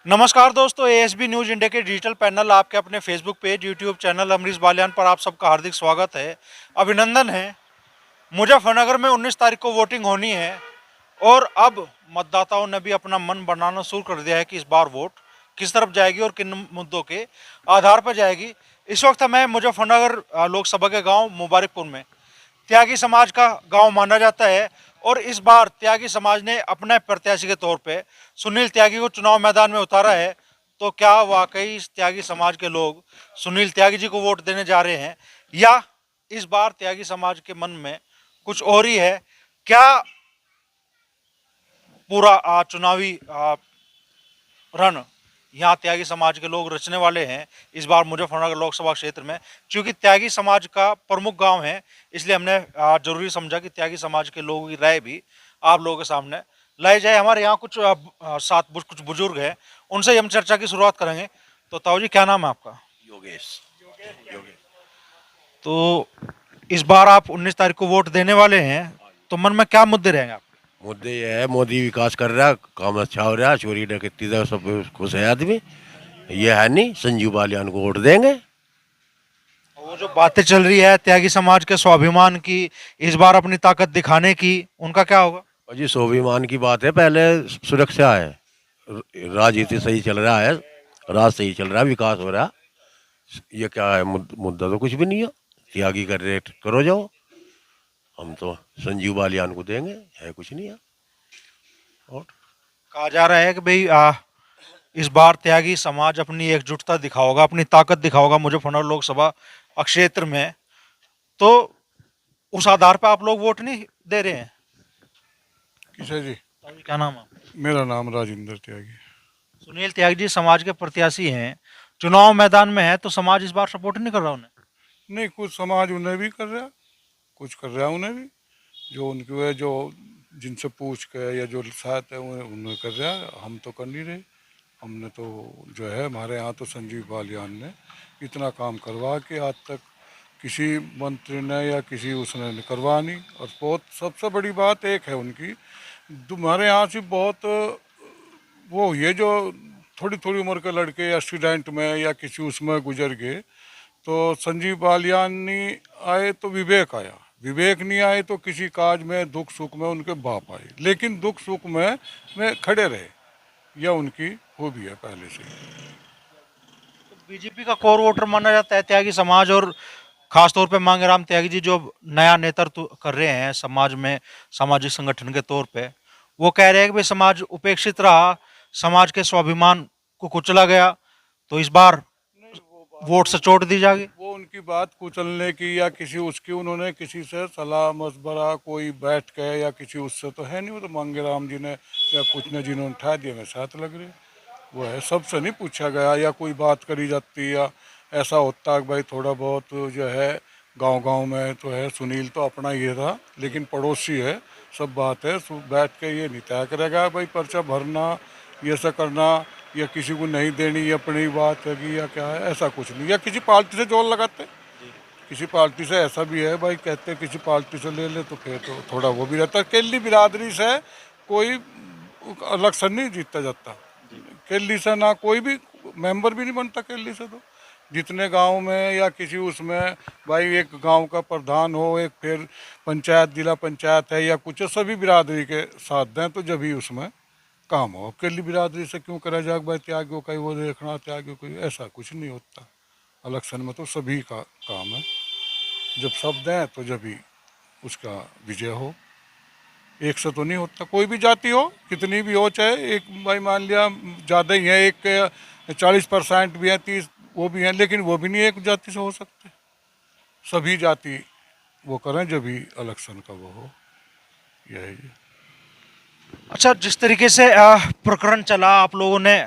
नमस्कार दोस्तों, ASB news India के डिजिटल पैनल आपके अपने Facebook page, YouTube channel Amrish Baliyan पर आप सबका हार्दिक स्वागत है, अभिनंदन है। मुजफ्फरनगर में 19 तारीख को वोटिंग होनी है और अब मतदाताओं ने भी अपना मन बनाना शुरू कर दिया है कि इस बार वोट किस तरफ जाएगी और किन मुद्दों के आधार पर जाएगी। इस वक्त मैं मुजफ्फरनगर लोकसभा के गाँव मुबारकपुर में त्यागी समाज का गांव माना जाता है और इस बार त्यागी समाज ने अपने प्रत्याशी के तौर पे सुनील त्यागी को चुनाव मैदान में उतारा है। तो क्या वाकई इस त्यागी समाज के लोग सुनील त्यागी जी को वोट देने जा रहे हैं या इस बार त्यागी समाज के मन में कुछ और ही है? क्या पूरा चुनावी रण यहाँ त्यागी समाज के लोग रचने वाले हैं इस बार मुजफ्फरनगर लोकसभा क्षेत्र में? क्योंकि त्यागी समाज का प्रमुख गांव है, इसलिए हमने जरूरी समझा कि त्यागी समाज के लोगों की राय भी आप लोगों के सामने लाई जाए। हमारे यहाँ कुछ साथ कुछ बुजुर्ग हैं, उनसे ही हम चर्चा की शुरुआत करेंगे। तो ताऊ जी, क्या नाम है आपका? योगेश। योगेश। तो इस बार आप 19 तारीख को वोट देने वाले हैं, तो मन में क्या मुद्दे रहेंगे आपके? मुद्दे ये है, मोदी विकास कर रहा है, काम अच्छा हो रहा है, चोरी डकैती से सब खुश है आदमी। ये है नहीं, संजीव बालियान को वोट देंगे। वो जो बातें चल रही है त्यागी समाज के स्वाभिमान की, इस बार अपनी ताकत दिखाने की, उनका क्या होगा? और जी स्वाभिमान की बात है, पहले सुरक्षा है, राजनीति सही चल रहा है, राज सही चल रहा है, विकास हो रहा है। ये क्या है, मुद्दा तो कुछ भी नहीं है। त्यागी कर रेट करो जाओ, हम तो संजीव बालियान को देंगे, है कुछ नहीं है। और कहा जा रहा है कि भाई इस बार त्यागी समाज अपनी एकजुटता दिखाओगा, अपनी ताकत दिखाओगा मुजफ्फरनगर लोकसभा क्षेत्र में। तो उस आधार पर आप लोग वोट नहीं दे रहे हैं? किशोर जी, क्या नाम है? मेरा नाम राजेंद्र त्यागी। सुनील त्यागी जी समाज के प्रत्याशी हैं, चुनाव मैदान में है, तो समाज इस बार सपोर्ट नहीं कर रहा उन्हें? नहीं, कुछ समाज उन्हें भी कर रहा, कुछ कर रहा है उन्हें भी, जो उनकी वह जो जिनसे पूछ के या जो साथ है उन्हें कर रहा है। हम तो कर नहीं रहे। हमने तो जो है, हमारे यहाँ तो संजीव बालियान ने इतना काम करवा के आज तक किसी मंत्री ने या किसी उसने करवा नहीं। और बहुत सबसे बड़ी बात एक है उनकी, तुम्हारे यहाँ से बहुत वो ये जो थोड़ी थोड़ी उम्र के लड़के एक्सीडेंट में या किसी उसमें गुजर गए, तो संजीव बालियान नहीं आए तो विवेक आया, विवेक नहीं आए तो किसी काज में दुख सुख में उनके बाप आए, लेकिन दुख सुख में खड़े रहे। यह उनकी खूबी है पहले से। तो बीजेपी का कोर वोटर माना जाता है त्यागी समाज, और खासतौर पे मांगेराम त्यागी जी जो नया नेतृत्व कर रहे हैं समाज में, सामाजिक संगठन के तौर पे, वो कह रहे हैं कि भाई समाज उपेक्षित रहा, समाज के स्वाभिमान को कुचला गया, तो इस बार वोट से चोट दी जाएगी। वो उनकी बात कुचलने की या किसी उसकी, उन्होंने किसी से सलाह मशवरा कोई बैठ के या किसी उससे तो है नहीं। वो तो मांगेराम जी ने या कुछ ने जिन्होंने उठा दिया में साथ लग रहे, वो है। सबसे नहीं पूछा गया या कोई बात करी जाती या ऐसा होता है भाई थोड़ा बहुत जो है गांव-गांव में तो है। सुनील तो अपना ये था, लेकिन पड़ोसी है, सब बात है। बैठ के ये नहीं तय करेगा भाई पर्चा भरना, ये सब करना या किसी को नहीं देनी, अपनी बात है या क्या है, ऐसा कुछ नहीं। या किसी पार्टी से जोर लगाते, किसी पार्टी से ऐसा भी है भाई, कहते किसी पार्टी से ले ले तो फिर तो थोड़ा वो भी रहता है। केली बिरादरी से कोई इलेक्शन नहीं जीतता जाता, केली से ना कोई भी मेंबर भी नहीं बनता केली से। तो जितने गांव में या किसी उसमें भाई एक गांव का प्रधान हो, एक फिर पंचायत जिला पंचायत है या कुछ, सभी बिरादरी के साथ दें तो जब भी उसमें काम हो। केली बिरादरी से क्यों करा जाए भाई, त्यागियों का ही वो देखना, त्यागियों को, ऐसा कुछ नहीं होता। इलेक्शन में तो सभी का काम है, जब सब दें तो जब ही उसका विजय हो। एक से तो नहीं होता, कोई भी जाति हो, कितनी भी हो, चाहे एक भाई मान लिया ज़्यादा ही है, एक के 40% भी है, 30 वो भी हैं, लेकिन वो भी नहीं एक जाति से हो सकते। सभी जाति वो करें जब भी इलेक्शन का वो हो, यही। अच्छा, जिस तरीके से प्रकरण चला, आप लोगों ने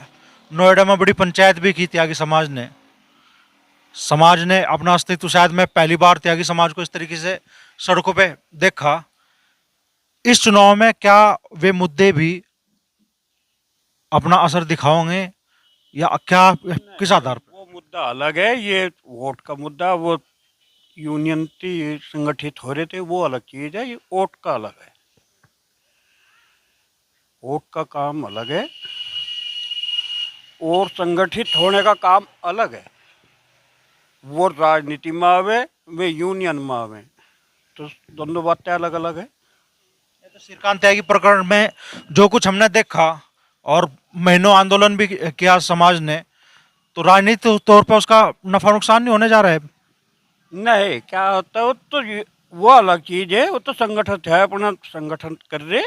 नोएडा में बड़ी पंचायत भी की त्यागी समाज ने अपना अस्तित्व, शायद मैं पहली बार त्यागी समाज को इस तरीके से सड़कों पे देखा। इस चुनाव में क्या वे मुद्दे भी अपना असर दिखाओगे या क्या, किस आधार पर? वो मुद्दा अलग है, ये वोट का मुद्दा, वो यूनियन थी, संगठित हो रहे थे, वो अलग चीज है। ये वोट का अलग है, वोट का काम अलग है। और संगठित होने का काम अलग है। वो राजनीति में आवे, वे यूनियन में आवे, तो दोनों बातें अलग अलग है। ये तो श्रीकांत त्यागी प्रकरण में जो कुछ हमने देखा और महीनों आंदोलन भी किया समाज ने, तो राजनीतिक तौर पर उसका नफा नुकसान नहीं होने जा रहा है। नहीं, क्या होता है वो तो वो अलग चीज है। वो तो संगठित है, अपना संगठन कर रहे,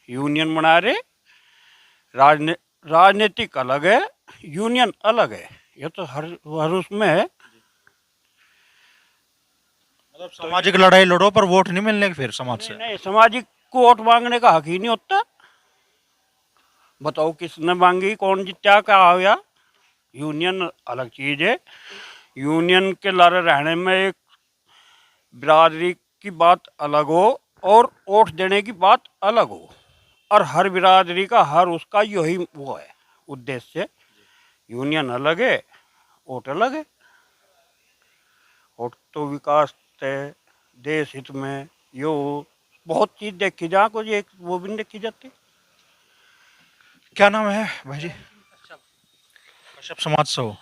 यूनियन बना रहे। राजने राजनीतिक अलग है, यूनियन अलग है। ये तो हर उसमें है। मतलब सामाजिक लड़ाई लड़ो पर वोट नहीं मिलने फिर समाज से। नहीं, सामाजिक को वोट मांगने का हक ही नहीं होता। बताओ किसने मांगी, कौन जीता, क्या हो गया। यूनियन अलग चीज है। यूनियन के लड़े रहने में एक बिरादरी की बात अलग हो और वोट देने की बात अलग हो, और हर बिरादरी का हर उसका यही वो है उद्देश्य। यूनियन अलग है, वोट अलग है। वोट तो विकास है, देश हित में यो बहुत चीज देखी जा, कुछ एक वो भी नहीं देखी जाती। क्या नाम है भाई जी? कश्यप समाज से हो।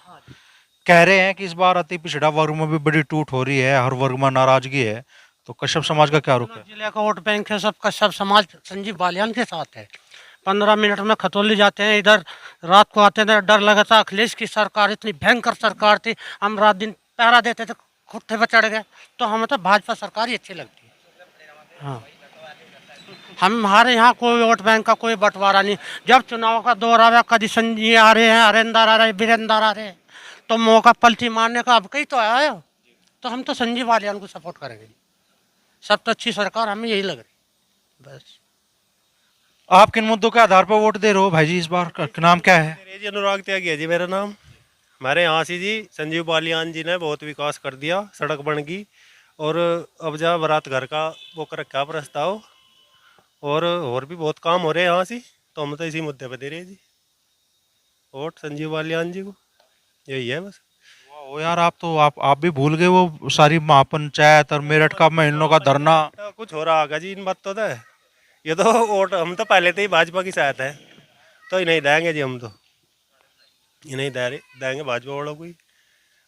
कह रहे हैं कि इस बार अति पिछड़ा वर्ग में भी बड़ी टूट हो रही है, हर वर्ग में नाराजगी है, तो कश्यप समाज का क्या रुख है? जिले का वोट बैंक है सबका, सब समाज संजीव बालियान के साथ है। 15 मिनट में खतौली जाते हैं, इधर रात को आते थे, डर लगा था। अखिलेश की सरकार इतनी भयंकर सरकार थी, हम रात दिन पहरा देते थे, खुट्टे पर चढ़ गए। तो हमें तो भाजपा सरकार ही अच्छी लगती है। हाँ, हमारे यहाँ कोई वोट बैंक का कोई बंटवारा नहीं। जब चुनाव का दौर आवे, कभी संजय आ रहे हैं, हरेंद्र आ रहे, वीरेंद्र आ रहे हैं, तो मौका पलटी मारने का अब कहीं तो आया हो, तो हम तो संजीव बालियान को सपोर्ट करेंगे। सब तो अच्छी सरकार हमें यही लग रही बस। आप किन मुद्दों के आधार पर वोट दे रहे हो भाई जी? इस बार का नाम क्या है? मेरे जी अनुराग त्यागी है जी मेरा नाम। हमारे यहाँ से जी संजीव बालियान जी ने बहुत विकास कर दिया, सड़क बन गई, और अब जहाँ बारात घर का वो कर रखा प्रस्ताव, और भी बहुत काम हो रहे हैं यहाँ से। तो हम तो इसी मुद्दे पर दे रहे हैं जी वोट संजीव बालियान जी को, यही है बस। ओ यार, आप तो आप भी भूल गए वो सारी महापंचायत और मेरठ का महीनों का धरना। तो कुछ हो रहा होगा जी इन बातों तो। ये तो वोट हम तो पहले से ही भाजपा की साथ है, तो इन्हें देंगे जी हम तो, इन्हें देंगे भाजपा वालों को ही,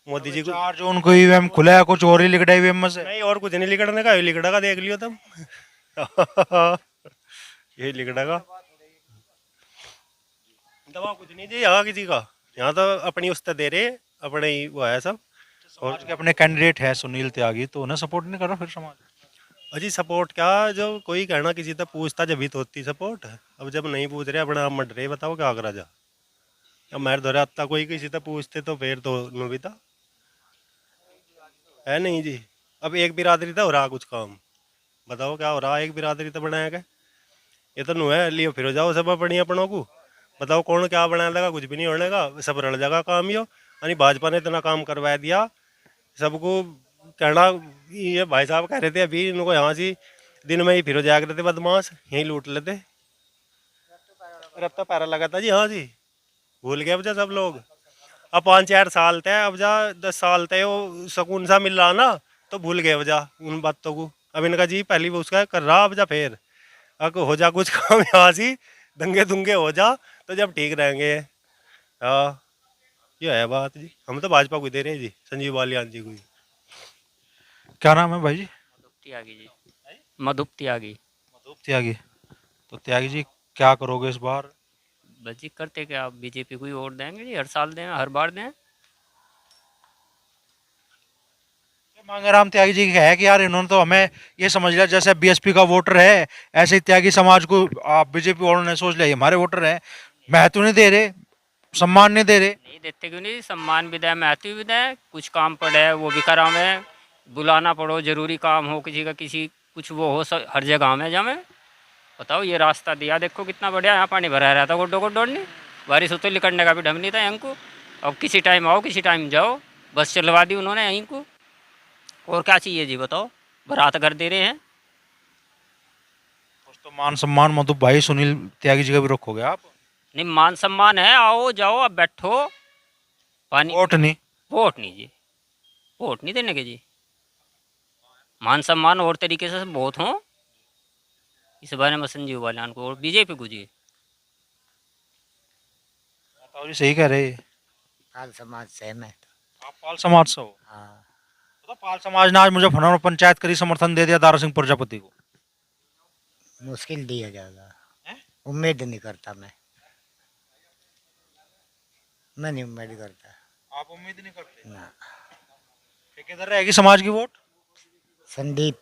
मोदी जी को। 4 जून को ईवीएम खुला है, कुछ और ही लिख ईवीएम में से। नहीं, और कुछ नहीं लिखने का, लिखड़ेगा देख लियो तुम। यही लिखड़ेगा, दवा कुछ नहीं जी यहाँ किसी का। यहाँ तो अपनी उस दे रहे, अपने ही वो है सब। समाज के अपने कैंडिडेट है सुनील त्यागी, तो उन्हें सपोर्ट नहीं कर रहा फिर समाज? अजी सपोर्ट क्या, जब कोई कहना किसी से पूछता जब ही तो होती सपोर्ट। अब जब नहीं पूछ रहे, अपने आप मट रहे, बताओ क्या करा जा। अब मेरे दौरे आता कोई किसी से पूछते तो फिर तो नुबिता है नहीं जी। अब एक बिरादरी तो हो रहा कुछ काम, बताओ क्या हो रहा। एक बिरादरी तो बनाया गया, ये तो नु है लियो फिर हो जाओ सब अपनी अपनों को। बताओ कौन क्या बनाया लगा, कुछ भी नहीं होने का, सब रल जाएगा काम यो। यानी भाजपा ने इतना काम करवा दिया सबको। कहना ये भाई साहब कह रहे थे अभी, इनको यहाँ से दिन में ही फिर जाया करते बदमाश, यहीं लूट लेते। रत्ता पैरा लगा था जी हाँ जी, भूल गए अब जा सब लोग। अब 5-4 साल थे, अब जा 10 साल थे, वो सुकून सा मिल रहा ना, तो भूल गए अब जा उन बातों को। अब इनका जी पहली वो उसका कर रहा, अब जा फिर अब हो जा कुछ काम यहाँ से, दंगे दुंगे हो जा तो जब ठीक रहेंगे। हाँ, ये है बात जी। हम तो भाजपा को दे रहे हैं जी, संजीव बालियान जी को ही। क्या नाम है भाई जी? त्यागी जी, मधुप त्यागी। मधुप त्यागी। तो त्यागी जी क्या करोगे इस बार? बस जी करते क्या, आप बीजेपी को ही वोट देंगे जी, हर साल दें, हर बार दें। मांगेराम त्यागी जी का है कि यार इन्होंने तो हमें ये समझ लिया जैसे बीएसपी का वोटर है, ऐसे ही त्यागी समाज को आप बीजेपी वालों ने सोच लिया ये हमारे वोटर हैं, महत्व नहीं दे रहे, सम्मान नहीं दे रहे। नहीं देते क्यों नहीं, सम्मान भी दें, महत्व भी दें। कुछ काम पड़े है वो भी करावें, बुलाना पड़ो, जरूरी काम हो किसी का, किसी कुछ वो हो, हर जगह में जामे। बताओ ये रास्ता दिया देखो कितना बढ़िया, यहाँ पानी भरा रहा था गोड्डो गोड्डो नहीं, बारिश होते निकलने का भी ढंग नहीं था यहाँ को। अब किसी टाइम आओ किसी टाइम जाओ, बस चलवा दी उन्होंने यहीं को। और क्या चाहिए जी बताओ, बारात कर दे रहे हैं। कुछ तो मान सम्मान मधुप भाई सुनील त्यागी जी का भी रखोगे आप? नहीं, मान सम्मान है, आओ जाओ अब बैठो, पानी। वोट नहीं? वोट नहीं जी, वोट नहीं देने के जी। मान सम्मान और तरीके से बहुत हों, इस बारे में संजीव बालियान को और बीजेपी को जी। और ये सही कह रहे हैं। पाल समाज से मैं तो आप पाल समाज से हो? हाँ तो पाल समाज ने आज मुजफ्फरनगर पंचायत करी समर्थन दे दिया दारा सिंह प्रजापति को। मुश्किल दिया जाएगा, हैं? उम्मीद नहीं करता मैं नहीं उम्मीद करता आप उम्मीद नहीं करते? ना। फिर किधर रहेगी समाज की वोट? संजीव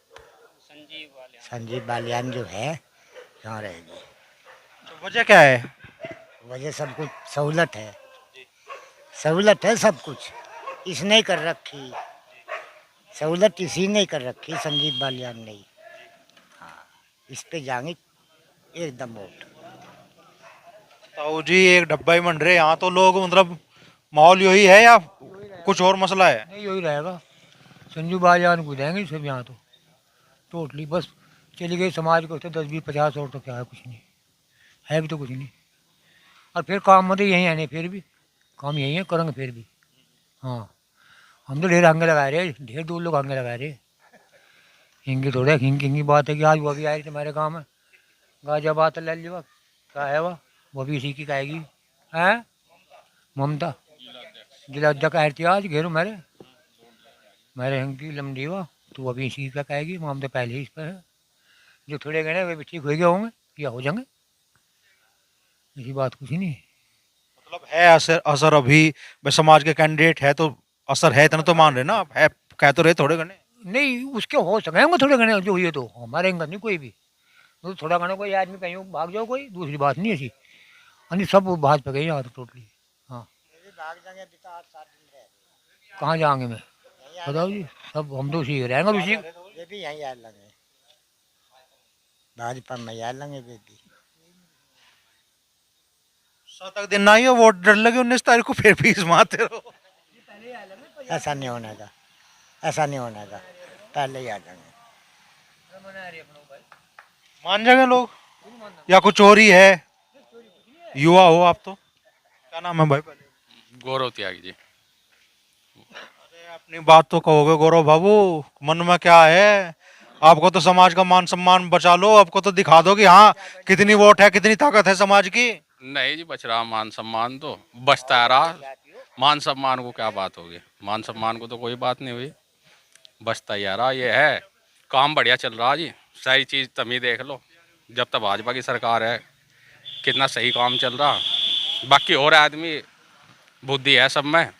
बालियान जो है यहाँ रहेगी। तो वजह क्या है? वजह सब कुछ सहूलत है सब कुछ इसने कर रखी, सहूलत इसी ने कर रखी, संजीव बालियान ने। हाँ, इस पे जाएंगे एकदम वोट। ताऊ जी एक डब्बा ही मंड रहे यहाँ तो लोग, मतलब माहौल यही है या कुछ और मसला है? नहीं यही रहेगा, संजू बालियान को देंगे सब यहाँ तो टोटली। बस चली गई समाज को तो 10-20-50 और तो क्या है, कुछ नहीं है भी तो कुछ नहीं। और फिर काम मतलब यही है नहीं, फिर भी काम यही है, करेंगे फिर भी। हाँ हम तो ढेर हंगे लगा रहे, ढेर दूर लोग हंगे लगा रहे। हिंगी थोड़े हिंगी बात है कि आज वो भी आई तुम्हारे गाँव में गाजियाबाद ले लीजिए, क्या है वो भी इसी की कहेगी है ममता जिला अध्यक्ष आई थी आज घेरो मेरे हिंगी लमडी हुआ, तो वो भी इसी का कहेगी। ममता पहले ही इस पर है, जो थोड़े गए वे भी ठीक हो गए होंगे या हो जाएंगे, इसी बात कुछ नहीं। मतलब है असर, असर अभी भाई समाज के कैंडिडेट है तो असर है, इतना तो मान रहे ना आप, है कह तो रहे थोड़े घने। नहीं उसके हो सकेंगे थोड़े घने जो हुए, तो हमारे अंदर नहीं कोई भी, तो थोड़ा घना कोई आदमी कहीं भाग जाओ, कोई दूसरी बात नहीं ऐसी। यानी सब भाजपा गए यहाँ तो टोटली। हाँ कहाँ जाएंगे मैं बताओ जी, सब हम तो उसी रहेंगे उसी। ये भी यहीं आ लेंगे, भाजपा में आ लेंगे बेबी। 7 दिन ना ही हो, वोट डर लगे 19 तारीख को फिर भी इसमाते रहो। ऐसा नहीं होने का, ऐसा नहीं होने का, पहले ही आ जाएंगे। मान जाएंगे लोग या कुछ और ही है? युवा हो आप तो, क्या नाम है भाई? पहले गौरव त्यागी जी। अरे अपनी बात तो कहोगे गौरव बाबू, मन में क्या है? आपको तो समाज का मान सम्मान बचा लो, आपको तो दिखा दो कि हाँ कितनी वोट है, कितनी ताकत है समाज की। नहीं जी, बच रहा मान सम्मान तो बचता रहा। मान सम्मान को क्या बात होगी, मान सम्मान को तो कोई बात नहीं हुई, बचता ही आ रहा। ये है काम बढ़िया चल रहा जी, सारी चीज़ तुम ही देख लो, जब तक भाजपा की सरकार है कितना सही काम चल रहा। बाकी और आदमी बुद्धि है सब में,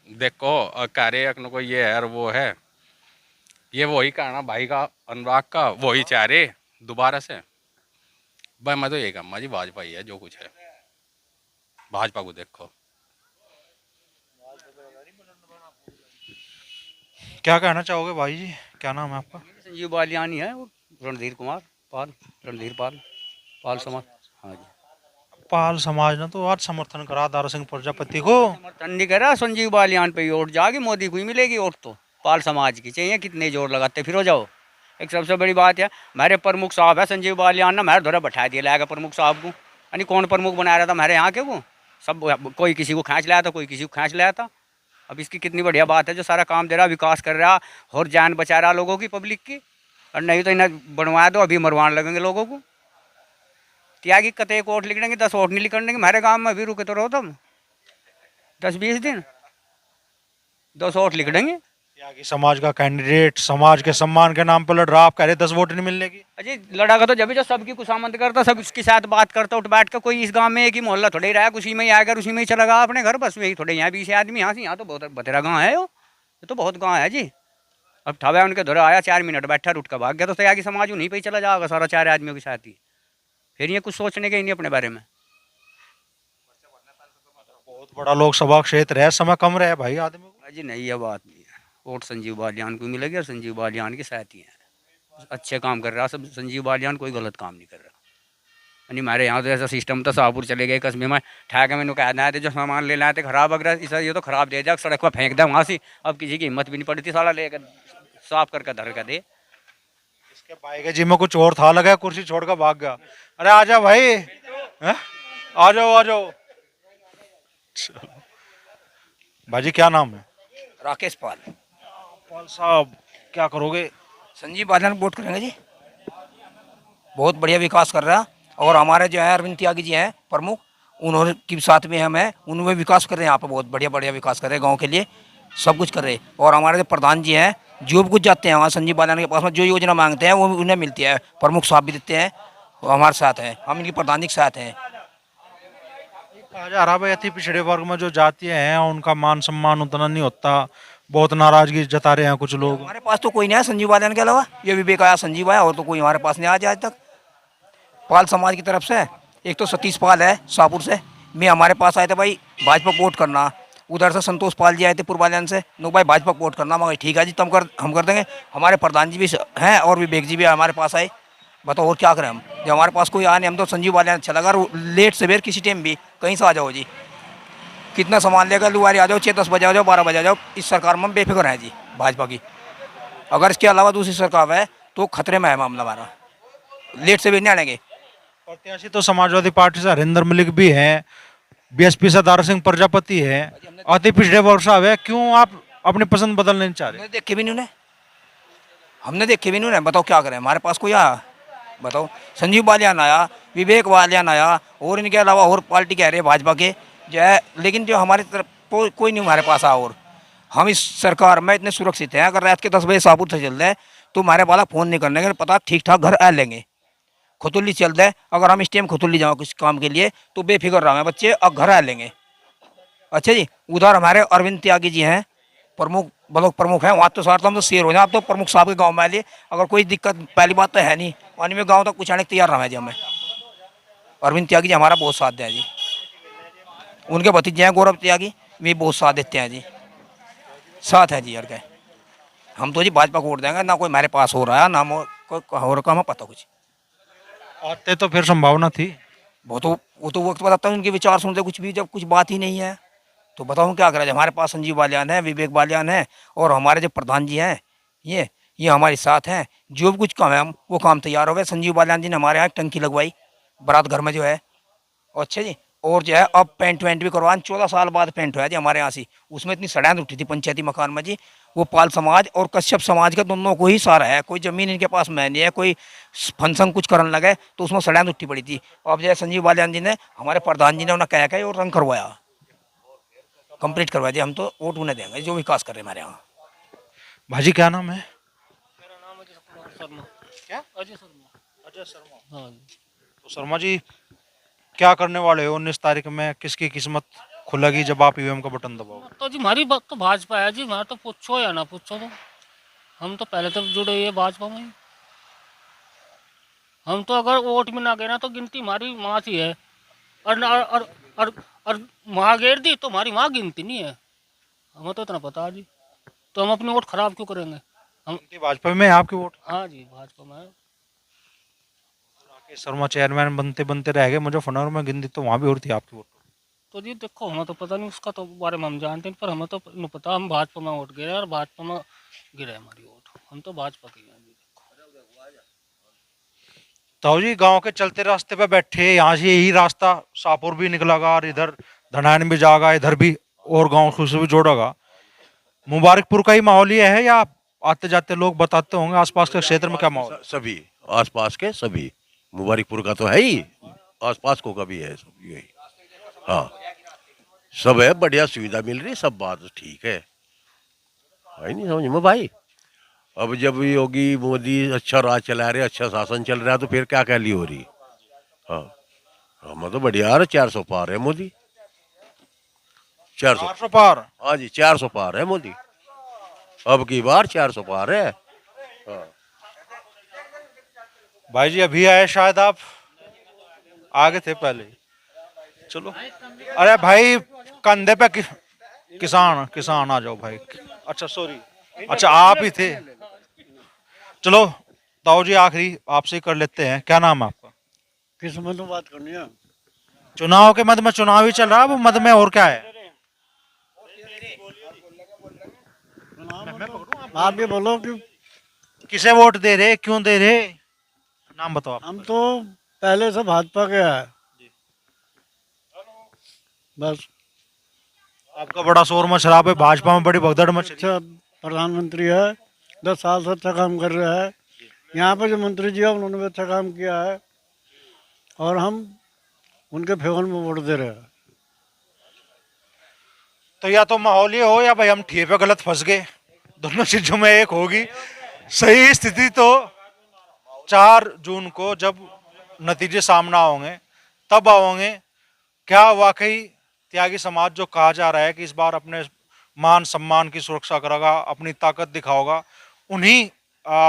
देखो कह रहे अखन को ये है और वो है, ये वही कहना भाई का अनुराग का वही चाह रहे दोबारा से। भाई मैं तो ये कहूँगा जी भाजपा ही है, जो कुछ है भाजपा को देखो। क्या कहना चाहोगे भाई जी, क्या नाम है आपका? संजीव बालियान ही है और रणधीर कुमार पाल, रणधीर पाल, पाल समाज। हाँ जी, पाल समाज ने तो आज समर्थन करा दारा सिंह प्रजापति को। समर्थन नहीं करा, संजीव बालियान पे ही वोट जाएगी, मोदी को ही मिलेगी वोट तो। पाल समाज की चाहिए, कितने जोर लगाते फिर हो जाओ। एक सबसे बड़ी बात है, मेरे प्रमुख साहब है संजीव बालियान ने मेरे द्वारा बैठा दिया लाएगा प्रमुख साहब को। यानी कौन प्रमुख बना रहा था हमारे यहाँ के, वो सब कोई किसी को खींच लाया था, कोई किसी को खींच लाया था। अब इसकी कितनी बढ़िया बात है, जो सारा काम दे रहा, विकास कर रहा और जान बचा रहा लोगों की, पब्लिक की। और नहीं तो इन्हें बनवा दो, अभी मरवाने लगेंगे लोगों को। त्यागी कते एक वोट लिख देंगे, 10 वोट नहीं लिख देंगे। हमारे गाँव में अभी रुके तो रहो तुम 10-20 दिन, 200 वोट लिख देंगे। त्यागी समाज का कैंडिडेट समाज के सम्मान के नाम पर लड़ रहा, आप कह रहे 10 वोट नहीं मिलने की। अजय लड़ा का तो जब भी जो सबकी खुशामद करता, सब उसके साथ बात करता, उठ बैठ कर। कोई इस गांव में एक ही मोहल्ला थोड़े ही रहा, उसी में ही आएगा, उसी में ही चला गया अपने घर, बस वही थोड़े यहाँ 20 आदमी, यहाँ से यहाँ तो बहुत बतेरा गाँव है। ये तो बहुत गाँव है जी। अब ठावे उनके धोरा आया, 4 मिनट बैठा, उठ कर भाग गया, तो त्यागी समाज उन्हीं पर ही चला जाएगा सारा, 4 आदमियों के साथ ही। फिर ये कुछ सोचने के ही नहीं अपने बारे में। बहुत बड़ा लोकसभा क्षेत्र है, समय कम रहे भाई आदमी को। अजी नहीं, ये बात नहीं है, वोट संजीव बालियान को मिलेगी और संजीव बालियान के साथ ही हैं। अच्छे काम कर रहा सब संजीव बालियान, कोई गलत काम नहीं कर रहा। यानी हमारे यहाँ तो ऐसा सिस्टम था, शाहपुर चले गए कस्बे में, ठेके में कहना है जो सामान ले लाए थे खराब अगर इस ये तो खराब दे जाए, सड़क पर फेंक दे वहाँ से। अब किसी की हिम्मत भी नहीं पड़ती साला लेकर साफ करके धर कर दे। इसके भाई के जी में कुछ और था, लगा कुर्सी छोड़कर भाग गया। अरे आ जाओ भाई, आ जाओ आ जाओ। भाजी क्या नाम है? राकेश पाल। पाल साहब क्या करोगे? संजीव बालियान को वोट करेंगे जी, बहुत बढ़िया विकास कर रहा है। और हमारे जो है अरविंद त्यागी जी हैं प्रमुख, उन्होंने के साथ में हम हैं, उन्होंने विकास कर रहे हैं, यहाँ पर बहुत बढ़िया बढ़िया विकास कर रहे हैं, गांव के लिए सब कुछ कर रहे हैं। और हमारे जो प्रधान जी हैं, जो भी कुछ जाते हैं वहाँ संजीव बालियान के पास में, जो योजना मांगते हैं वो उन्हें मिलती है। प्रमुख साहब भी देते हैं, वो हमारे साथ हैं, हम इनकी प्रधान जी के साथ हैं। कहा जा रहा है भाई अति पिछड़े वर्ग में जो जातियां हैं उनका मान सम्मान उतना नहीं होता, बहुत नाराजगी जता रहे हैं कुछ लोग। हमारे पास तो कोई नहीं है संजीव बालियान के अलावा, ये विवेक आया, संजीव आया, और तो कोई हमारे पास नहीं आया आज तक। पाल समाज की तरफ से एक तो सतीश पाल है शाहपुर से, मैं हमारे पास आए थे भाई भाजपा को वोट करना, उधर से संतोष पाल जी आए थे पूर्वालियान से, नो भाई भाजपा को वोट करना। मगर ठीक है जी, हम कर देंगे। हमारे प्रधान जी भी हैं और विवेक जी भी हमारे पास आए। बताओ और क्या करें हम, जब हमारे पास कोई आया नहीं, हम तो संजीव बालियान अच्छा लगा। लेट सवेर किसी टाइम भी कहीं से आ जाओ जी, कितना सामान लेकर लुहारी आ जाओ, 6-10 बजे आ जाओ, 12 बजे आ जाओ, इस सरकार में हम बेफिक्र हैं जी भाजपा की। अगर इसके अलावा दूसरी सरकार है तो खतरे में है मामला हमारा, लेट से भी नहीं आएंगे। प्रत्याशी तो समाजवादी पार्टी से हरिंदर मलिक भी हैं, बीएसपी से दारा सिंह प्रजापति है, अति पिछड़े वर्ग साहब है, क्यों आप अपनी पसंद बदलने नहीं चाह रहे? हमने देखे भी नहीं उन्हें, हमने देखे भी नहीं उन्हें। बताओ क्या करें, हमारे पास कोई आया? बताओ, संजीव बालियान आया, विवेक बालियान आया, और इनके अलावा और पार्टी कह रहे हैं भाजपा के जो है, लेकिन जो हमारी तरफ कोई नहीं हमारे पास आया। और हम इस सरकार में इतने सुरक्षित हैं, अगर रात के 10 बजे शाहपुर से चल रहे तो हमारे वाला फ़ोन नहीं करने के पता, ठीक ठाक घर आ लेंगे। खुतुल्ली चल रहे, अगर हम इस टाइम खुतुल्ली जाओ किसी काम के लिए तो बेफिक्र रहा बच्चे, अब घर आ लेंगे। अच्छा जी, उधर हमारे अरविंद त्यागी जी हैं, प्रमुख ब्लॉक प्रमुख हैं, वहाँ तो साथ हम तो शेर हो जाए। आप तो प्रमुख साहब के गांव में आए, अगर कोई दिक्कत, पहली बात तो है नहीं, पानी में गांव तक कुछ आने तैयार रहा है जी। हमें अरविंद त्यागी जी हमारा बहुत साथ दें जी, उनके भतीजे हैं गौरव त्यागी, वे बहुत साथ देते हैं जी, साथ है जी। यार क्या, हम तो जी भाजपा को वोट देंगे, ना कोई हमारे पास हो रहा है ना कोई हो रहा, हमें पता कुछ। आते तो फिर संभावना थी, वो तो वक्त बताता हूँ, उनके विचार सुनते कुछ भी, जब कुछ बात ही नहीं है तो बताऊँ क्या करें। हमारे पास संजीव बालियान है, विवेक बालियान है, और हमारे जो प्रधान जी हैं ये हमारे साथ हैं। जो भी कुछ काम है हम वो काम तैयार हो गए। संजीव बालियान जी ने हमारे यहाँ टंकी लगवाई बारात घर में जो है, अच्छा जी। और जो है अब पेंट वेंट भी करवाएं, 14 साल बाद पेंट हुआ जी हमारे यहाँ से। उसमें इतनी सड़ैंध उठी थी पंचायती मकान में जी, वो पाल समाज और कश्यप समाज का दोनों को ही सारा है, कोई ज़मीन इनके पास में नहीं है, कोई फंक्शन कुछ करने लगे तो उसमें सड़ैंध उठी पड़ी थी। अब जो है संजीव बालियान जी ने, हमारे प्रधान जी ने उन्हें कह और रंग करवाया, कंप्लीट करवाया जी। हम तो वोट उन्हें देंगे जो विकास कर रहे हैं हमारे यहाँ। भाजी क्या नाम है? क्या? अजय शर्मा। हाँ जी। तो शर्मा जी क्या करने वाले हो 19 तारीख में, किसकी किस्मत खुलेगी जब आप ईवीएम का बटन दबाओगे? तो जी हमारी बात तो भाजपा है जी, हमारा तो पूछो या ना पूछो, तो हम तो पहले तो जुड़े हुए भाजपा में। हम तो अगर वोट में ना गए ना तो गिनती हमारी माँ की है, और वहाँ गिर दी तो हमारी वहाँ गिनती नहीं है, हमें तो इतना पता है जी। तो हम अपनी वोट खराब क्यों करेंगे? हम भाजपा में है आपके वोट? हाँ जी, भाजपा में है। राकेश शर्मा चेयरमैन बनते बनते रह गए मुजफ्फरनगर में, गिनती तो वहाँ भी हो रही थी आपकी वोट। तो जी देखो, हमें तो पता नहीं उसका तो बारे में, हम जानते हैं, पर हमें तो नहीं पता। हम भाजपा में वोट गिरे और भाजपा में गिरे हमारी वोट, हम तो भाजपा के हैं जी। तो जी गांव के चलते रास्ते पे बैठे, यहाँ से यही रास्ता शाहपुर भी निकलेगा और इधर धनान भी जाएगा, इधर भी और गांव से भी जोड़ेगा। मुबारकपुर का ही माहौल ये है या आते जाते लोग बताते होंगे आसपास के क्षेत्र में क्या माहौल? सभी आसपास के सभी, मुबारकपुर का तो है ही, आसपास को का भी है, सब यही। हाँ, सब है, बढ़िया सुविधा मिल रही, सब बात ठीक है नहीं समझ में भाई। अब जब योगी मोदी अच्छा राज चला रहे, अच्छा शासन चल रहा है, तो फिर क्या कहली हो रही? हाँ, हम तो बढ़िया है, 400 पार है मोदी, 400 पार। हाँ जी, 400 पार है मोदी, अब की बार 400 पार है। हाँ। भाई जी अभी आए शायद, आप आगे थे पहले? चलो, अरे भाई कंधे पे किसान आ जाओ भाई। अच्छा सॉरी, अच्छा आप ही थे। चलो ताऊ जी, आखिरी आपसे ही कर लेते हैं, क्या नाम है आपका? किस मत में बात करनी है? चुनाव के मध्य में, चुनाव ही चल रहा है, वो मध्य में और क्या है? आप भी बोलो कि किसे वोट दे रहे, क्यों दे रहे, नाम बताओ आप। हम तो पहले से भाजपा के हैं बस। आपका बड़ा शोर मचा है, भाजपा में बड़ी भगदड़ मच रही है। अच्छा प्रधानमंत्री है, 10 साल से अच्छा काम कर रहा है। यहाँ पे जो मंत्री जी है उन्होंने भी अच्छा काम किया है, और हम उनके फेवर में वोट दे रहे हैं। तो या तो माहौल ये हो या भाई हम ठिए पे गलत फंस गए, दोनों चीजों में एक होगी। सही स्थिति तो 4 जून को जब नतीजे सामने होंगे तब आओगे। क्या वाकई त्यागी समाज जो कहा जा रहा है कि इस बार अपने मान सम्मान की सुरक्षा करेगा, अपनी ताकत दिखाओगा, उन्हीं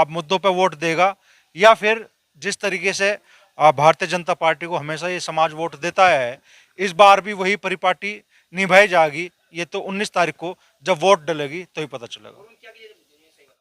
मुद्दों पे वोट देगा, या फिर जिस तरीके से भारतीय जनता पार्टी को हमेशा ये समाज वोट देता है, इस बार भी वही परिपाटी निभाई जाएगी। ये तो 19 तारीख को जब वोट डलेगी तो ही पता चलेगा।